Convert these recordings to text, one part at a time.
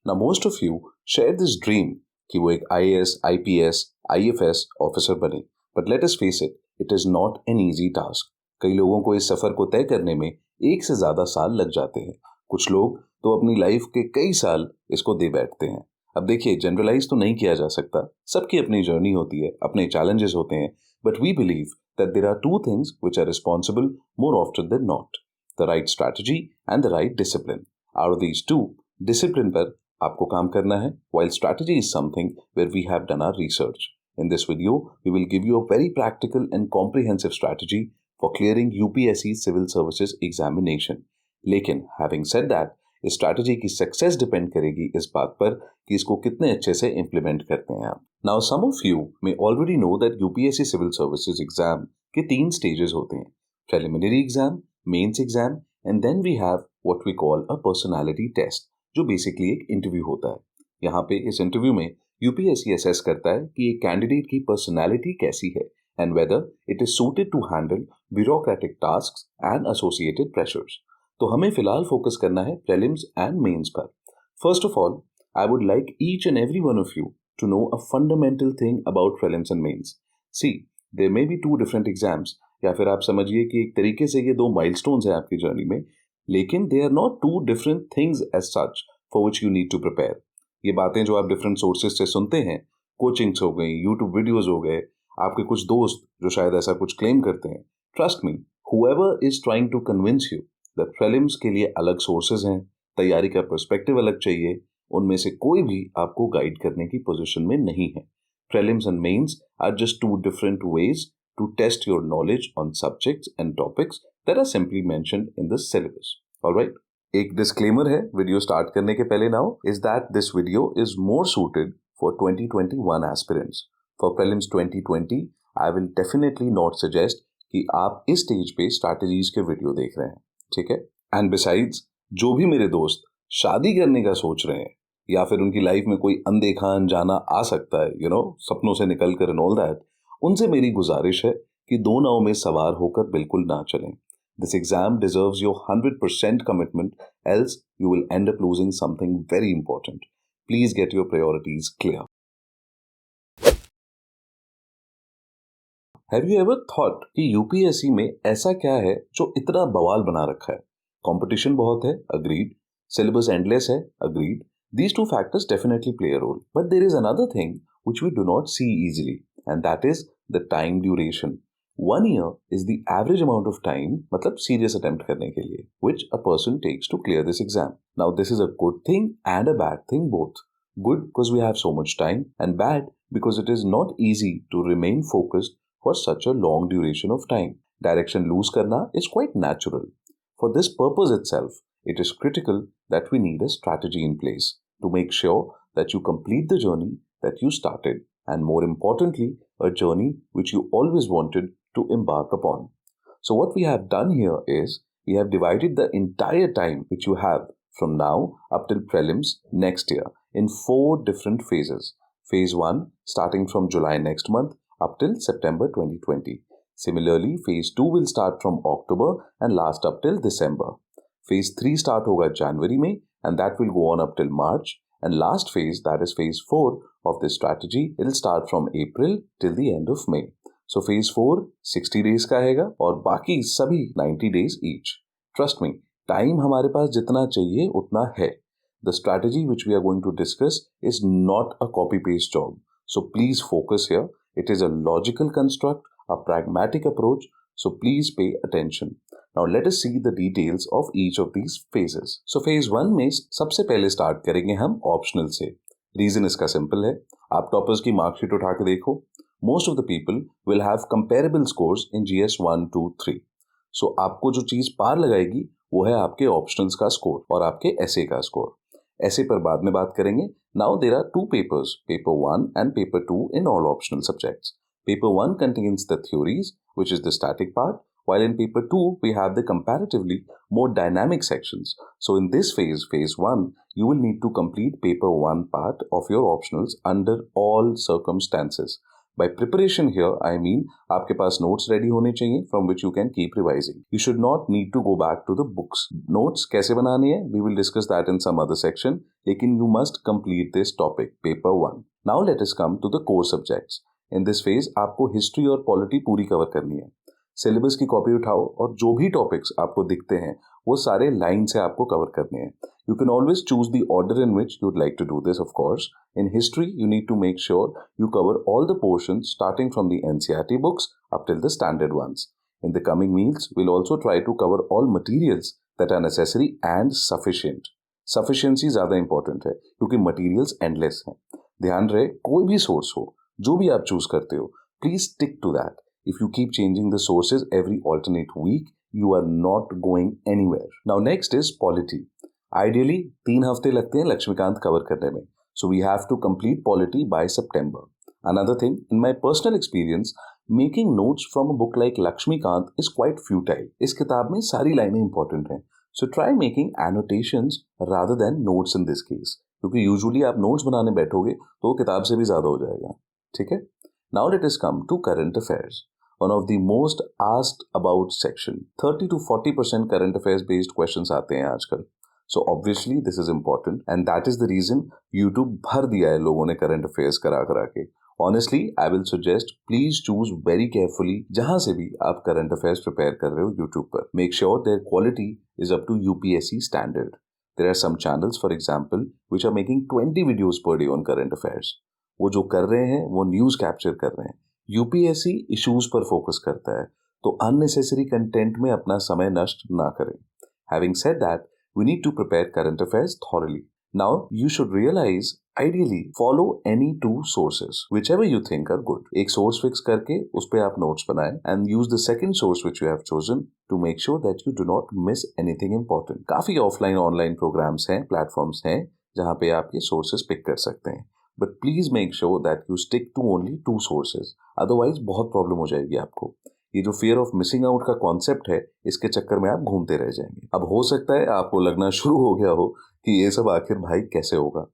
Now most of you share this dream कि वो एक IAS, IPS, IFS ऑफिसर बने, but let us face it, it is not an easy task. कई लोगों को इस सफर को तय करने में 1 से ज्यादा साल लग जाते हैं. कुछ लोग तो अपनी लाइफ के कई साल इसको दे बैठते हैं. अब देखिए, जनरलाइज तो नहीं किया जा सकता, सबकी अपनी जर्नी होती है, अपने चैलेंजेस होते हैं, but we believe that there are two things which are responsible more often than not: the right strategy and the right discipline. Out of these two, discipline पर आपको काम करना है, while strategy is something where we have done our research. In this video, we will give you a very practical and comprehensive strategy for clearing UPSC Civil Services examination. लेकिन having said that, इस strategy की success depend करेगी इस बात पर कि इसको कितने अच्छे से इंप्लीमेंट करते हैं आप. Now some of you may already know that UPSC civil services exam के 3 स्टेजेस होते हैं: preliminary exam, mains exam and then we have what we call a personality test, जो बेसिकली एक इंटरव्यू होता है. यहाँ पे इस इंटरव्यू में यूपीएससी असेस करता है कि एक कैंडिडेट की पर्सनालिटी कैसी है and whether it is suited to handle bureaucratic tasks and associated pressures. तो हमें फिलहाल फोकस करना है प्रीलिम्स एंड मेंस पर. First of all, I would like each and every one of you to know a fundamental thing about prelims and mains. See, there may be 2 different exams, या फिर आप समझिए कि एक तरीके से ये 2 माइलस्टोन्स हैं आपकी जर्नी में, लेकिन they are not 2 different things as such for which you need to prepare. ये बातें जो आप डिफरेंट सोर्सेज से सुनते हैं, कोचिंग्स हो गई, यूट्यूब वीडियोज हो गए, आपके कुछ दोस्त जो शायद ऐसा कुछ क्लेम करते हैं, trust me, whoever is trying to convince you that prelims के लिए अलग सोर्सेज हैं, तैयारी का पर्सपेक्टिव अलग चाहिए, उनमें से कोई भी आपको गाइड करने की पोजीशन में नहीं है. Prelims and mains are just 2 different ways to test your knowledge on subjects and topics that are simply mentioned in the syllabus. Alright? एक disclaimer है वीडियो स्टार्ट करने के पहले now is that this video is more suited for 2021 aspirants. For prelims 2020, I will definitely not suggest कि आप इस stage पे strategies के वीडियो देख रहे हैं, ठीक है? एंड बिसाइड्स, जो भी मेरे दोस्त शादी करने का सोच रहे हैं या फिर उनकी लाइफ में कोई अनदेखा अनजाना आ सकता है, सपनों से निकल कर एंड ऑल दैट, उनसे मेरी गुजारिश है कि 2 नाव में सवार होकर बिल्कुल ना चलें. This exam deserves your 100% commitment, else you will and up losing something very important. Please get your priorities clear. Have you ever thought कि यूपीएससी में ऐसा क्या है जो इतना बवाल बना रखा है? कंपटीशन बहुत है, अग्रीड. सिलेबस एंडलेस है, agreed. These 2 factors definitely play a role. But there is another thing which we do not see easily, and that is the time duration. 1 year is the average amount of time, मतलब serious attempt करने के लिए, which a person takes to clear this exam. Now this is a good thing and a bad thing both. Good because we have so much time, and bad because it is not easy to remain focused for such a long duration of time. Direction lose करना is quite natural. For this purpose itself, it is critical that we need a strategy in place to make sure that you complete the journey that you started, and more importantly, a journey which you always wanted to embark upon. So what we have done here is, we have divided the entire time which you have from now up till prelims next year in 4 different phases. Phase 1 starting from July next month up till September 2020. Similarly, phase 2 will start from October and last up till December. Phase 3 start होगा जनवरी में and that will go on up till March, and last phase, that is phase 4 of this strategy, it will start from April till the end of May. So phase 4 60 days का रहेगा और बाकी सभी 90 days each. Trust me, time हमारे पास जितना चाहिए उतना है. The strategy which we are going to discuss is not a copy-paste job. So please focus here. It is a logical construct, a pragmatic approach. So please pay attention. Now let us see the details of each of these phases. So phase 1 में सबसे पहले start करेंगे हम optional से. Reason इसका simple है. आप toppers की मार्कशीट उठा के देखो. Most of the people will have comparable scores in GS 1, 2, 3. So आपको जो चीज पार लगाएगी वो है आपके ऑप्शनल्स का स्कोर और आपके एसे का स्कोर. ऐसे पर बाद में बात करेंगे. Now there are 2 papers, paper 1 and paper 2 in all optional subjects. Paper 1 contains the theories, which is the static part, while in paper 2 we have the comparatively more dynamic sections. So in this phase, phase 1, you will need to complete paper 1 part of your optionals under all circumstances. By preparation here, I mean आपके पास notes ready होने चाहिए from which you can keep revising. You should not need to go back to the books. Notes कैसे बनानी है? We will discuss that in some other section. लेकिन you must complete this topic, paper 1. Now let us come to the core subjects. In this phase, आपको history और polity पूरी cover करनी है. Syllabus की कॉपी उठाओ और जो भी टॉपिक्स आपको दिखते हैं वो सारे लाइन से आपको कवर करने हैं. You can always choose the order in which you would like to do this, of course. In history, you need to make sure you cover all the portions starting from the NCERT books up till the standard ones. In the coming meals, we'll also try to cover all materials that are necessary and sufficient. Sufficiency ज़्यादा important है क्योंकि materials endless हैं. ध्यान रहे कोई भी source हो, जो भी आप choose करते हो, please stick to that. If you keep changing the sources every alternate week, you are not going anywhere. Now next is polity. Ideally 3 हफ्ते लगते हैं लक्ष्मीकांत कवर करने में. So we have to complete polity by September. Another thing, in my personal experience, making notes from a book like Lakshmikant is quite futile. इस किताब में सारी लाइनें important हैं. So try making annotations rather than notes in this case. क्योंकि usually आप notes बनाने बैठोगे तो किताब से भी ज़्यादा हो जाएगा. ठीक है? Now let us come to current affairs. One of the most asked about section. 30 to 40% current affairs based questions आते हैं आजकल. So obviously this is important and that is the reason YouTube भर दिया है लोगों ने current affairs करा के. Honestly, I will suggest please choose very carefully जहाँ से भी आप current affairs prepare कर रहे हो YouTube पर. Make sure their quality is up to UPSC standard. There are some channels, for example, which are making 20 videos per day on current affairs. वो जो कर रहे हैं वो न्यूज़ कैप्चर कर रहे हैं. यूपीएससी इश्यूज पर फोकस करता है तो अननेसेसरी कंटेंट में अपना समय नष्ट ना करें. Having said that, we need to prepare current affairs thoroughly. Now, you should realize, ideally, follow any 2 sources, whichever you think are good. एक source fix करके उस पे आप notes बनाएं and use the second source which you have chosen to make sure that you do not miss anything important. काफी offline online programs हैं, platforms हैं, जहाँ पे आप ये sources pick कर सकते हैं. But please make sure that you stick to only 2 sources. Otherwise बहुत प्रॉब्लम हो जाएगी आपको. ये जो fear of missing out का कॉन्सेप्ट है इसके चक्कर में आप घूमते रह जाएंगे. अब हो सकता है आपको लगना शुरू हो गया हो कि ये सब आखिर भाई कैसे होगा.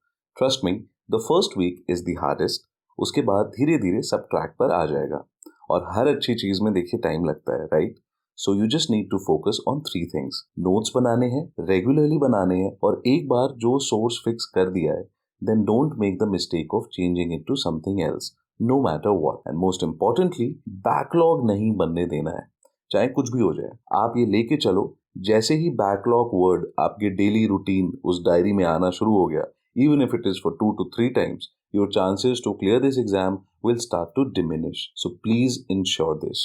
Trust me, the first week is the hardest. उसके बाद धीरे धीरे सब ट्रैक पर आ जाएगा. और हर अच्छी चीज में देखिए टाइम लगता है, right? So you just need to focus on 3 things. Notes बनाने हैं, regularly बनाने हैं और एक बार जो source fix कर दिया है then don't make the mistake of changing it to something else, no matter what. And most importantly, backlog नहीं बनने देना है, चाहे कुछ भी हो जाए. आप ये लेके चलो, जैसे ही backlog word आपके daily routine उस डायरी में आना शुरू हो गया, even if it is for 2 to 3 times, your chances to clear this exam will start to diminish. So please ensure this.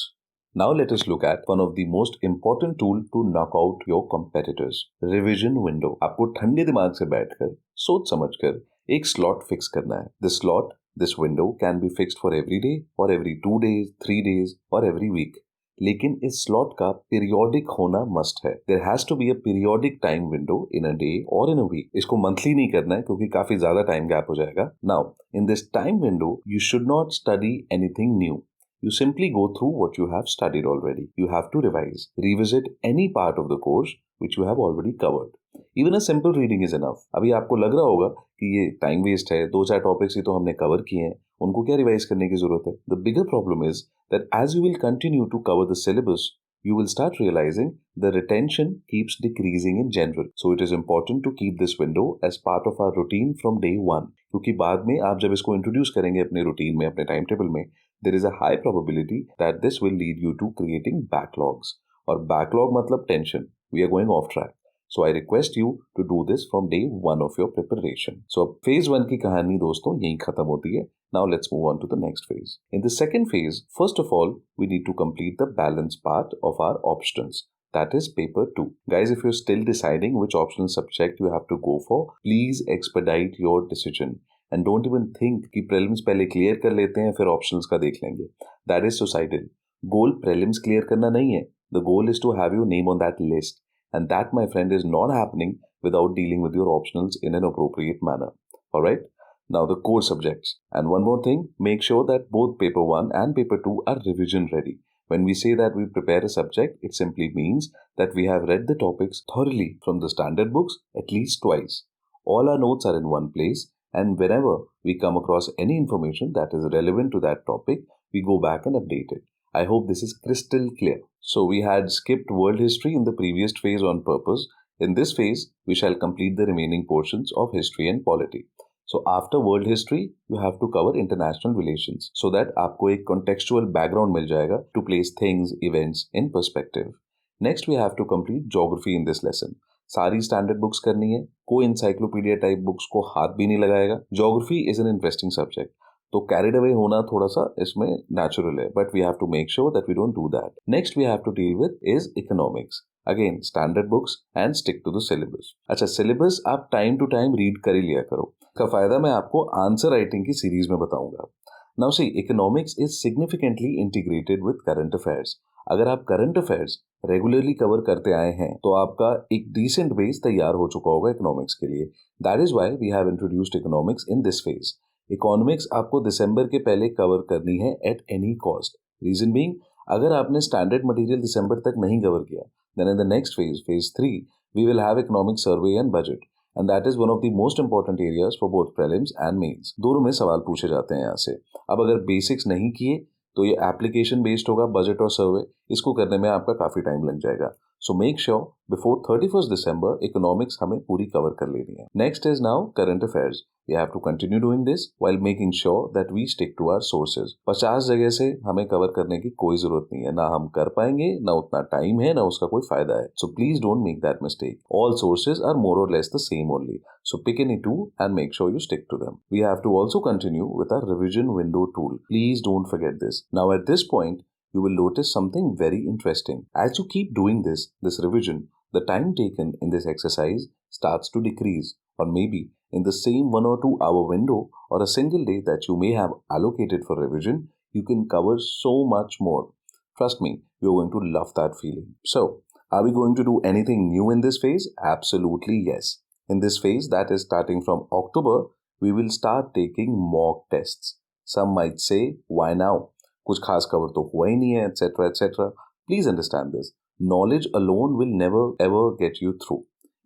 Now let us look at one of the most important tool to knock out your competitors, revision window. आपको ठंडे दिमाग से बैठकर सोच समझकर एक slot fix करना है. This slot, this window can be fixed for every day, for every 2 days, 3 days और एवरी वीक. लेकिन इस स्लॉट का पीरियोडिक होना मस्ट है. There has to be a periodic time window in a day और in a week. इसको monthly नहीं करना है क्योंकि काफी ज्यादा टाइम गैप हो जाएगा. Now in this time window you should not study anything new. You simply go through what you have studied already. You have to revise, revisit any part of the course which you have already covered. Even a simple reading is enough. अभी आपको लग रहा होगा कि ये time waste है, 2-4 topics ही तो हमने कवर किए हैं, उनको क्या रिवाइज करने की जरूरत है. The bigger problem is that as you will continue to cover the syllabus, you will start realizing the retention keeps decreasing in general. So it is important to keep this window as part of our routine from day 1. क्योंकि बाद में आप जब इसको introduce करेंगे अपने routine में, अपने टाइम टेबल में, there is a high probability that this will lead you to creating backlogs. और backlog मतलब tension. We are going off track. So I request you to do this from day 1 of your preparation. So phase 1 की कहानी दोस्तों यहीं खत्म होती है. Now let's move on to the next phase. In the second phase, first of all, we need to complete the balance part of our optionals. That is paper 2. Guys, if you're still deciding which optional subject you have to go for, please expedite your decision. And don't even think कि prelims पहले clear कर लेते हैं फिर optionals का देख लेंगे. That is suicidal. Goal prelims clear करना नहीं है. The goal is to have your name on that list. And that, my friend, is not happening without dealing with your optionals in an appropriate manner. Alright? Now the core subjects. And one more thing, make sure that both paper 1 and paper 2 are revision ready. When we say that we prepare a subject, it simply means that we have read the topics thoroughly from the standard books at least twice. All our notes are in one place and whenever we come across any information that is relevant to that topic, we go back and update it. I hope this is crystal clear. So we had skipped world history in the previous phase on purpose. In this phase, we shall complete the remaining portions of history and polity. So after world history, you have to cover international relations so that आपको एक contextual background मिल जाएगा to place things, events in perspective. Next, we have to complete geography in this lesson. सारी standard books करनी है, कोई encyclopedia type books को हाथ भी नहीं लगाएगा. Geography is an interesting subject, तो कैरिड अवे होना थोड़ा सा इसमें नेचुरल है, but we have to make sure that we don't do that. Next we have to deal with is economics. Again standard books and stick to the syllabus. अच्छा, syllabus आप time to time read कर ही लिया करो. का फायदा मैं आपको आंसर राइटिंग की सीरीज में बताऊंगा. Now see, economics is significantly integrated with current affairs. अगर आप करंट अफेयर्स रेगुलरली कवर करते आए हैं तो आपका एक डिसेंट बेस तैयार हो चुका होगा इकोनॉमिक्स के लिए. That is why we have introduced economics in this phase. Economics आपको दिसंबर के पहले कवर करनी है at any cost. Reason being, अगर आपने स्टैंडर्ड मटेरियल दिसंबर तक नहीं कवर किया, then in the next phase, phase 3, we will have economic survey and budget, and that is one of the most important areas for both prelims and mains. दोनों में सवाल पूछे जाते हैं यहाँ से. अब अगर बेसिक्स नहीं किए तो ये एप्लीकेशन बेस्ड होगा, बजट और सर्वे. इसको करने में आपका काफी टाइम लग जाएगा. So make sure before 31st दिसंबर इकोनॉमिक्स हमें पूरी कवर कर लेनी है. Next is now current affairs. We have to continue doing this while making sure that we stick to our sources. 50 जगह से हमें कवर करने की कोई जरूरत नहीं है. ना हम कर पाएंगे, ना उतना टाइम है, ना उसका कोई फायदा है. So please don't make that mistake. All sources are more or less the same only. So pick any two and make sure you stick to them. We have to also continue with our revision window tool. Please don't forget this. Now at this point, you will notice something very interesting. As you keep doing this revision, the time taken in this exercise starts to decrease, or maybe in the same 1 or 2 hour window or a single day that you may have allocated for revision, you can cover so much more. Trust me, you're going to love that feeling. So, are we going to do anything new in this phase? Absolutely yes. In this phase, that is starting from October, we will start taking mock tests. Some might say, why now? कुछ खास cover तो हुआ ही नहीं है, etc. etc. Please understand this. Knowledge alone will never ever get you through.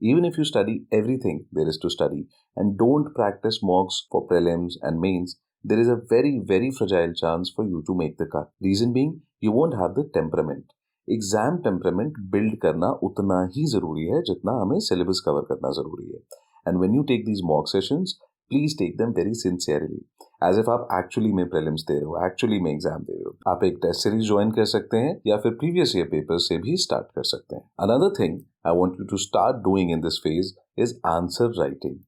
Even if you study everything there is to study and don't practice mocks for prelims and mains, there is a very, very fragile chance for you to make the cut. Reason being, you won't have the temperament. Exam temperament build करना उतना ही जरूरी है जितना हमें syllabus cover करना जरूरी है. And when you take these mock sessions, please take them very sincerely, as if आप actually में prelims दे रहे हो, actually में exam दे रहे हो. आप एक test series join कर सकते हैं या फिर previous year papers से भी start कर सकते हैं. Another thing I want you to start doing in this phase is answer writing.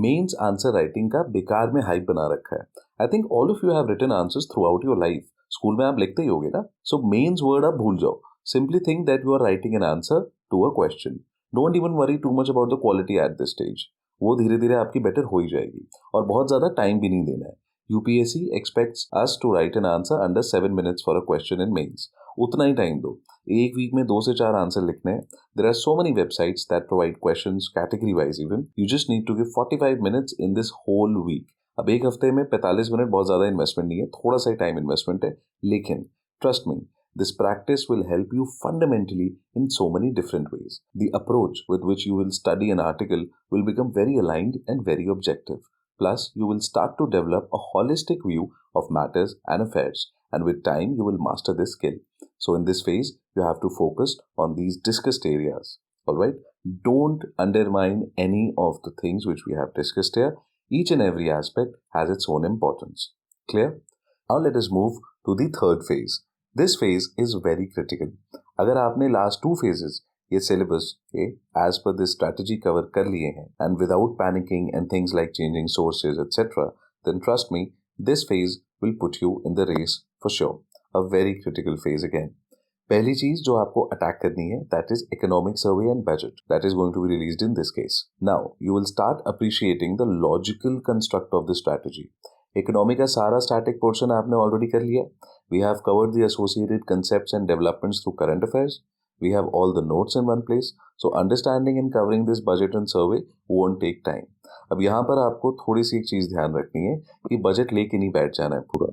Mains answer writing का बेकार में hype बना रखा है. I think all of you have written answers throughout your life. School में आप लिखते ही होगे ना. So mains word आप भूल जाओ. Simply think that you are writing an answer to a question. Don't even worry too much about the quality at this stage. वो धीरे धीरे आपकी बेटर हो ही जाएगी और बहुत ज़्यादा टाइम भी नहीं देना है. UPSC expects us to write an answer under 7 minutes for a question in mains. उतना ही टाइम दो. एक वीक में 2 से 4 आंसर लिखने हैं. There are so many websites that provide questions category wise even. You just need to give 45 minutes in this whole week. अब एक हफ्ते में 45 मिनट बहुत ज़्यादा इन्वेस्टमेंट नहीं है, थोड़ा सा ही टाइम इन्वेस्टमेंट है, लेकिन trust me, this practice will help you fundamentally in so many different ways. The approach with which you will study an article will become very aligned and very objective. Plus, you will start to develop a holistic view of matters and affairs, and with time, you will master this skill. So, in this phase, you have to focus on these discussed areas. Alright? Don't undermine any of the things which we have discussed here. Each and every aspect has its own importance. Clear? Now, let us move to the third phase. This phase is very critical. अगर आपने last 2 phases ये syllabus के as per this strategy cover कर लिए हैं and without panicking and things like changing sources etc., then trust me, this phase will put you in the race for sure. A very critical phase again. पहली चीज जो आपको attack करनी है, that is economic survey and budget, that is going to be released in this case. Now you will start appreciating the logical construct of the strategy. Economy का सारा static portion आपने already कर लिया. We have covered the associated concepts and developments through current affairs. We have all the notes in one place. So understanding and covering this budget and survey won't take time. अब यहाँ पर आपको थोड़ी सी एक चीज़ ध्यान रखनी है कि बजट लेके नहीं बैठ जाना है पूरा.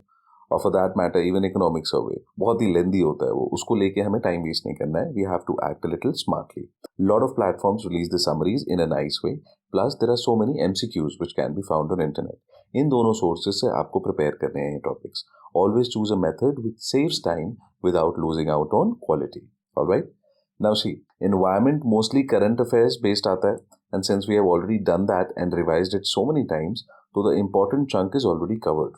और for that matter even economic survey बहुत ही लेंदी होता है वो, उसको लेके हमें टाइम वेस्ट नहीं करना है. We have to act a little smartly. Lot of platforms release the summaries in a nice way. Plus there are so many MCQs which can be found on internet. इन दोनों sources से आपको prepare करने हैं ये topics. Always choose a method which saves time without losing out on quality. All right. Now see, environment mostly current affairs based आता है, and since we have already done that and revised it so many times, so the important chunk is already covered.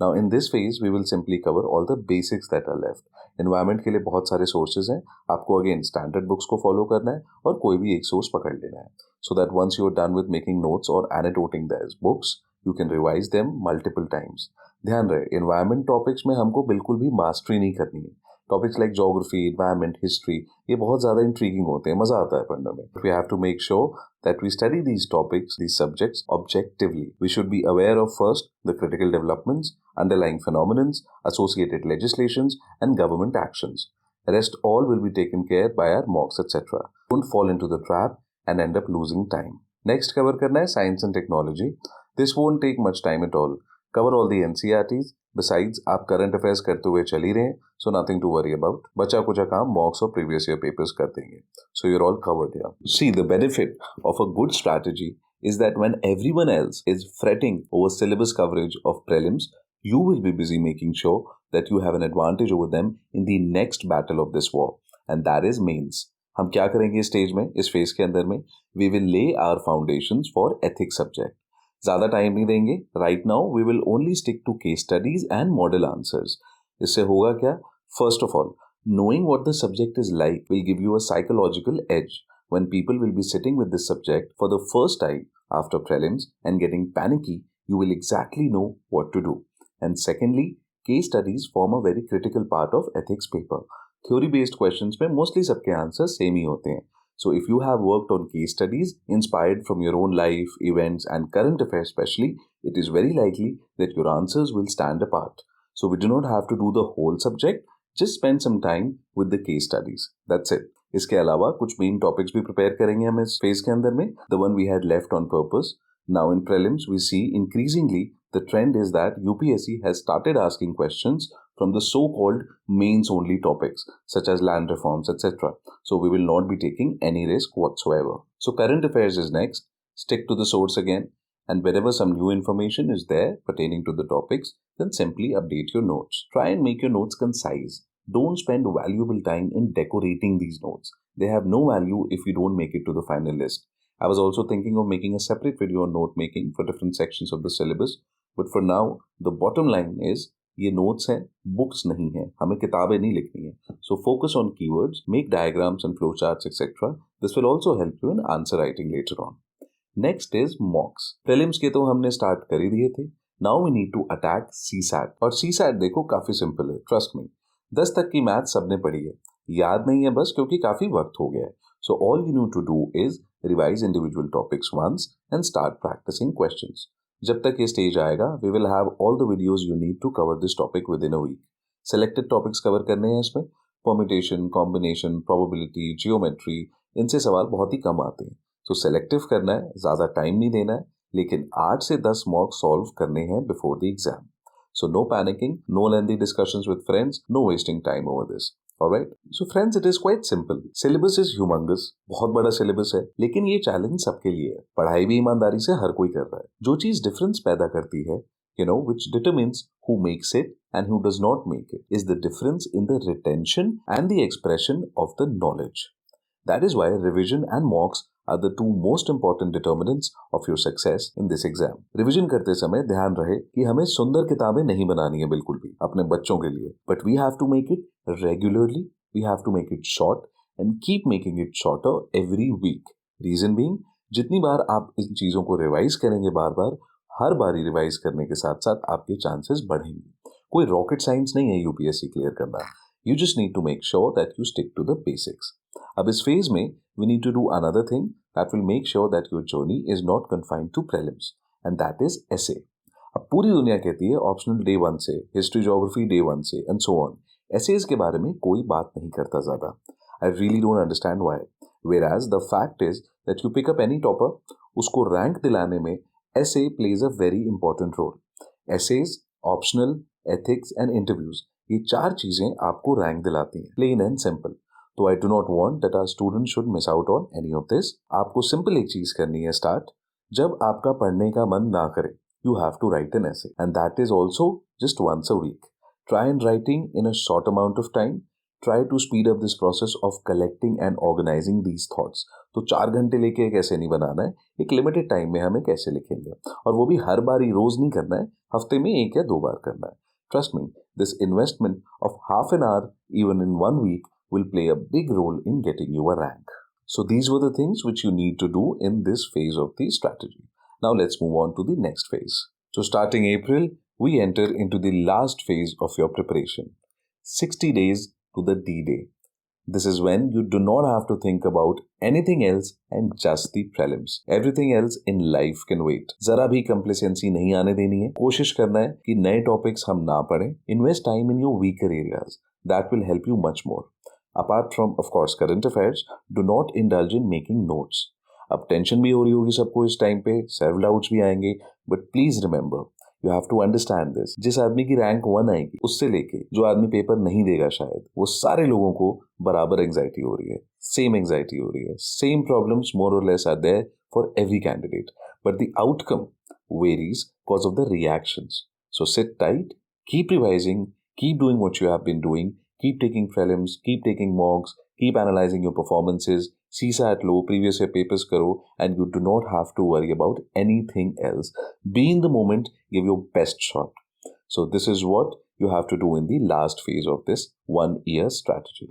Now in this phase, we will simply cover all the basics that are left. Environment के लिए बहुत सारे sources हैं. आपको again standard books को follow करना है और कोई भी एक source पकड़ लेना है. So that once you are done with making notes or annotating those books, you can revise them multiple times. ध्यान रहे, environment topics में हमको बिल्कुल भी mastery नहीं करनी है. Topics like geography, environment, history ये बहुत ज़्यादा इंट्रीगिंग होते हैं, मज़ा आता है पढ़ने में. We have to make sure that we study these topics, these subjects objectively. We should be aware of first the critical developments, underlying phenomena, associated legislations and government actions. The rest all will be taken care by our mocks etc. Don't fall into the trap and end up losing time. Next cover करना है science and technology. This won't take much time at all. Cover all the NCERTs. Besides, आप current affairs करते हुए चल ही रहे हैं, so nothing to worry about. बचा कुचा काम मॉक्स और प्रीवियस ईयर पेपर्स कर देंगे. So you're all covered here. See, the benefit of a good strategy is that when everyone else is fretting over syllabus coverage of prelims, you will be busy making sure that you have an advantage over them in the next battle of this war, and that is mains. हम क्या करेंगे इस stage में, इस phase के अंदर में? We will lay our foundations for ethics subject. ज़्यादा टाइम नहीं देंगे. Right now we will only stick to case studies and model answers. इससे होगा क्या? First of all, knowing what the subject is like will give you a psychological edge when people will be sitting with this subject for the first time after prelims and getting panicky. You will exactly know what to do. And secondly, case studies form a very critical part of ethics paper. Theory based questions में mostly सबके answer same ही होते हैं. So if you have worked on case studies inspired from your own life, events and current affairs especially, it is very likely that your answers will stand apart. So we do not have to do the whole subject, just spend some time with the case studies. That's it. इसके अलावा कुछ main topics भी prepare करेंगे हम इस phase के अंदर में. The one we had left on purpose. Now in prelims we see increasingly the trend is that UPSC has started asking questions from the so-called mains only topics such as land reforms etc. So we will not be taking any risk whatsoever. So current affairs is next. Stick to the source again, and whenever some new information is there pertaining to the topics, then simply update your notes. Try and make your notes concise. Don't spend valuable time in decorating these notes. They have no value if you don't make it to the final list. I was also thinking of making a separate video on note making for different sections of the syllabus, but for now the bottom line is ये notes हैं, books नहीं हैं, हमें किताबें नहीं लिखनी है. So focus on keywords, make diagrams and flowcharts etc. This will also help you in answer writing later on. Next is mocks. Prelims के तो हमने start कर ही दिए थे. Now we need to attack CSAT. और CSAT देखो काफी simple है, trust me. 10 तक की मैथ सबने पढ़ी है, याद नहीं है बस क्योंकि काफी वक्त हो गया है. So all you need to do is revise individual topics once and start practicing questions. जब तक ये स्टेज आएगा, we will have all the videos you need to cover this topic within a week. Selected topics cover करने हैं इसमें. Permutation, combination, probability, geometry, इनसे सवाल बहुत ही कम आते हैं. So selective करना है, ज़्यादा टाइम नहीं देना है, लेकिन 8 से 10 मॉक सॉल्व करने हैं before the exam. So no panicking, no lengthy discussions with friends, no wasting time over this. Alright? So friends, it is quite simple. Syllabus is humongous. बहुत बड़ा syllabus है, लेकिन ये challenge सबके लिए है. पढ़ाई भी ईमानदारी से हर कोई कर रहा है. जो चीज difference पैदा करती है, which determines who makes it and who does not make it, is the difference in the retention and the expression of the knowledge. That is why revision and mocks are the two most important determinants of your success in this exam. Revision करते समय ध्यान रहे कि हमें सुंदर किताबें नहीं बनानी है बिल्कुल भी अपने बच्चों के लिए. But we have to make it regularly, we have to make it short and keep making it shorter every week. Reason being, जितनी बार आप इन चीज़ों को रिवाइज करेंगे बार बार, हर बारी रिवाइज करने के साथ साथ आपके चांसेस बढ़ेंगे. कोई रॉकेट साइंस नहीं है यूपीएससी क्लियर करना. You just need to make sure that you stick to the basics. अब इस फेज में we need to do another thing that will make sure that your journey is not confined to prelims, and that is essay. अब पूरी दुनिया कहती है optional day 1 से, history geography day 1 से एंड सो ऑन. एसेज के बारे में कोई बात नहीं करता ज़्यादा. I really don't understand why. Whereas the fact is that you pick up any topper, उसको रैंक दिलाने में essay plays a very important role. Essays, optional, ethics and interviews, ये 4 चीजें आपको रैंक दिलाती हैं, प्लेन एंड सिंपल। तो I do not want that our student should miss out on any of this. आपको सिंपल एक चीज करनी है स्टार्ट, जब आपका पढ़ने का मन ना करे, you have to write an essay, and that is also just once a week. Try and writing in a short amount of time. Try to speed up this process of collecting and organizing these thoughts. तो 4 घंटे लेके एक ऐसे नहीं बनाना है, एक limited time में हम एक ऐसे लिखेंगे, और वो भी हर बार ही रोज नहीं करना है, हफ्ते में 1 या 2 बार करना है। Trust me, this investment of half an hour even in 1 week will play a big role in getting you a rank. So these were the things which you need to do in this phase of the strategy. Now let's move on to the next phase. So starting April, we enter into the last phase of your preparation. 60 days to the D-Day. This is when you do not have to think about anything else and just the prelims. Everything else in life can wait. जरा भी complacency नहीं आने देनी है। कोशिश करना है कि नए topics हम ना पढ़ें. Invest time in your weaker areas. That will help you much more. Apart from, of course, current affairs, do not indulge in making notes. अब टेंशन भी हो रही होगी सबको इस टाइम पे, सेल्फ डाउट्स भी आएंगे, but please remember, you have to understand this. जिस आदमी की रैंक 1 आएगी, उससे लेके जो आदमी पेपर नहीं देगा शायद, वो सारे लोगों को बराबर एंजाइटी हो रही है, सेम एंजाइटी हो रही है, same problems more or less are there for every candidate, but the outcome varies because of the reactions. So sit tight, keep revising, keep doing what you have been doing, keep taking prelims, keep taking mocks, keep analyzing your performances, CSAT low, previous year papers करो, and you do not have to worry about anything else. Be in the moment, give your best shot. So this is what you have to do in the last phase of this 1-year strategy.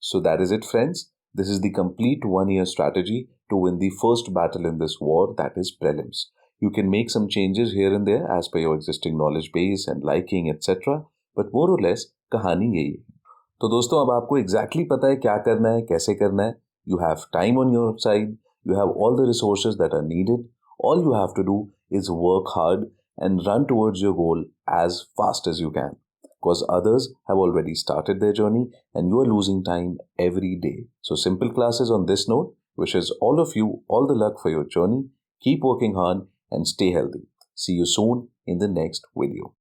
So that is it, friends. This is the complete 1-year strategy to win the first battle in this war, that is prelims. You can make some changes here and there as per your existing knowledge base and liking, etc. But more or less कहानी यही है। तो दोस्तों, अब आपको exactly पता है क्या करना है, कैसे करना है। You have time on your side, you have all the resources that are needed. All you have to do is work hard and run towards your goal as fast as you can, because others have already started their journey and you are losing time every day. So simple classes on this note wishes all of you all the luck for your journey. Keep working hard and stay healthy. See you soon in the next video.